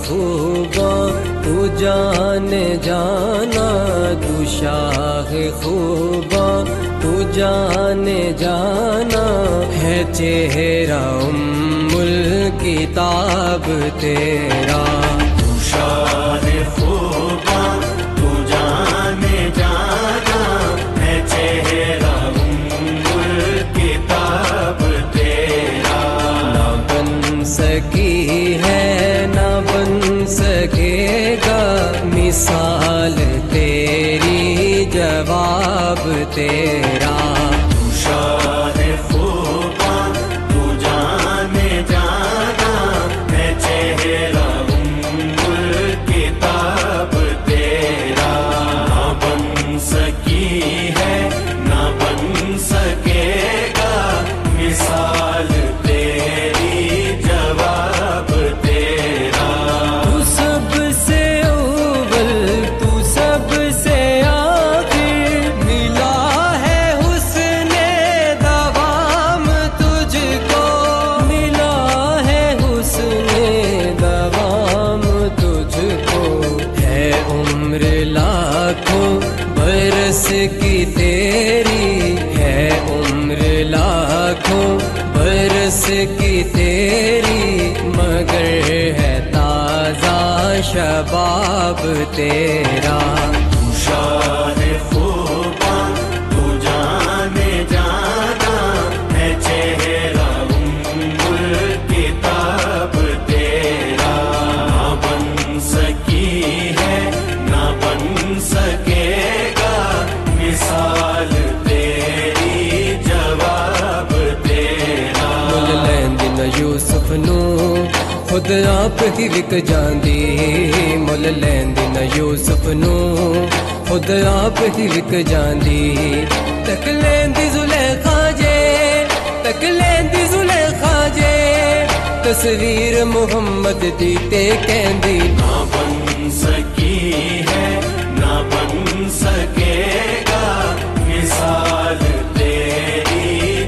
خوباں تو جانے جانا، تو شاہ خوباں تو جانے جانا، ہے چہرہ ام الکتاب تیرا۔ تو شاہ خوباں تو جانے جانا، ہے چہرہ ام الکتاب تیرا۔ نہ بن سکی ہے نہ بن سکے گا مثال تیری، جواب تیرا۔ تو شاہ خوباں تو جانے جانا، ہے چہرہ ام الکتاب تیرا۔ نہ بن سکی ہے نہ بن سکے گا مثال تیری، جواب تیرا۔ تو سب سے اول تو سب سے آخر، ملا ہے حسن دوام تجھ کو، ملا ہے حسن دوام تجھ کو۔ ہے عمر لاکھوں برس کی تیری، ہے عمر لاکھوں برس کی تیری، مگر ہے تازہ شباب تیرا۔ تو شاہ خوباں تو جانے جانا، ہے چہرہ ام الکتاب تیرا۔ نہ بن سکی ہے نہ بن سکے گا مثال تیری، جواب تیرا۔ مل لیندی نہ یوسف نو خود آپ ہی وک جاندی، مل لیندی نہ یوسف نو خود آپ ہی وک جاندی۔ تک لیندی زلیخا جے، تک لیندی زلیخا جے، تصویر محمد دی تے کہندی۔ نہ بن سکی ہے نہ بن سکے گا مثال تیری،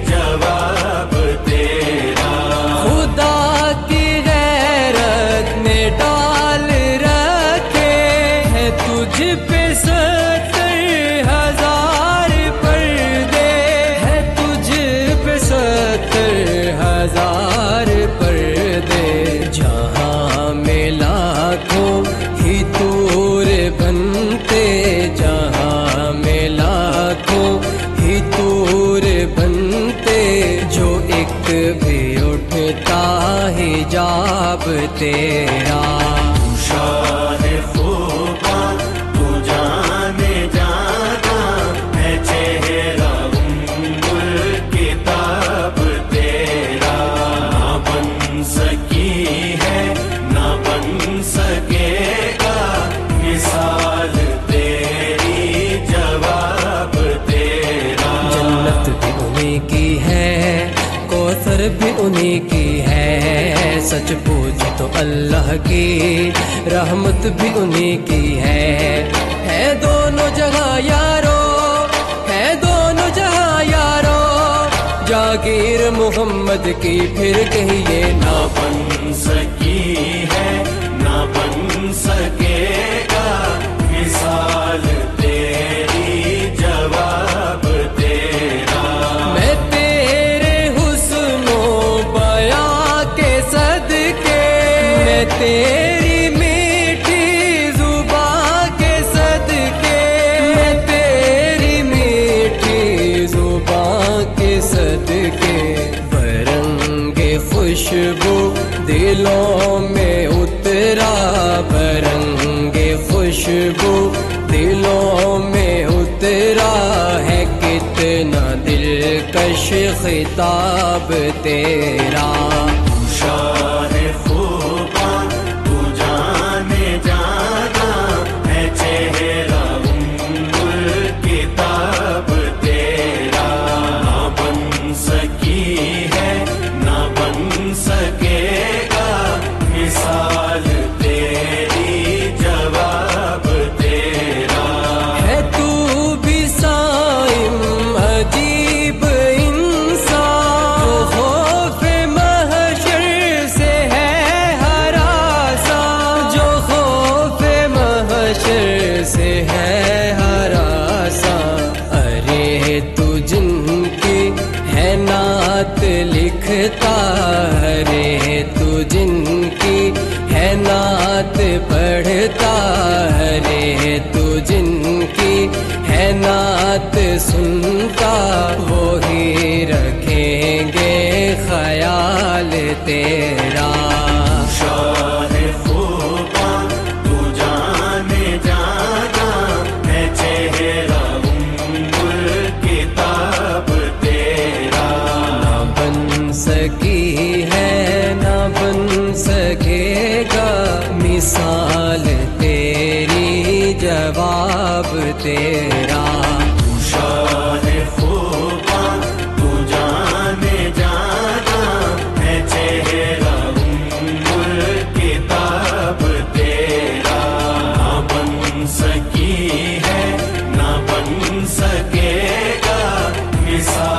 جواب تیرا۔ خدا کی غیرت نے ڈال رکھے ہے تجھ پہ 70,000 پردے، ہے تجھ پہ 70,000 پردے۔ جہاں میں لاکھوں ہی تور بنتے، جہاں میں لاکھوں ہی تور بنتے، جو ایک بھی اٹھتا حجاب تیرا۔ تو شاہ خوباں تو جانے جانا، ہے چہرہ ام الکتاب تیرا۔ نہ بن سکی ہے نہ بن سکے گا مثال تیری، جواب تیرا۔ جنت بھی انہی کی ہے، کوثر بھی انہی کی ہے، سچ پوچھے تو اللہ کی رحمت بھی انہی کی ہے۔ ہے دونوں جگہ یارو، ہے دونوں جگہ یارو، جاگیر محمد کی پھر کہیے نہ نہ بن سکی ہے نہ بن سکے گا مثال تیری، جواب تیرا۔ میں تیرے حسن و بیاں کے صدقے، میں تیری میٹھی زباں کے صدقے، میں تیری میٹھی زباں کے صدقے، برنگ خوشبو دلوں میں اترا، برنگ خوشبو دلوں میں اترا، ہے کتنا دلکش خطاب تیرا۔ تو شاہ خوباں تو جانے جانا، ہے چہرہ ام الکتاب تیرا۔ نہ بن سکی ہے نہ بن سکے گا مثال تیری، جواب تیرا۔ ہے تو بھی صائم عجیب انسان، خوف محشر نعت سنتا وہی رکھیں گے خیال تیرا شاہ خوباں تو جانے جانا ہے چہرہ کتاب تیرا نہ بن سکی ہے نہ بن سکے گا مثال تیری جواب تیرا شاہ خوباں تو جانے جانا ہے چہرہ کتاب تیرا نہ بن سکی ہے نہ بن سکے گا مثال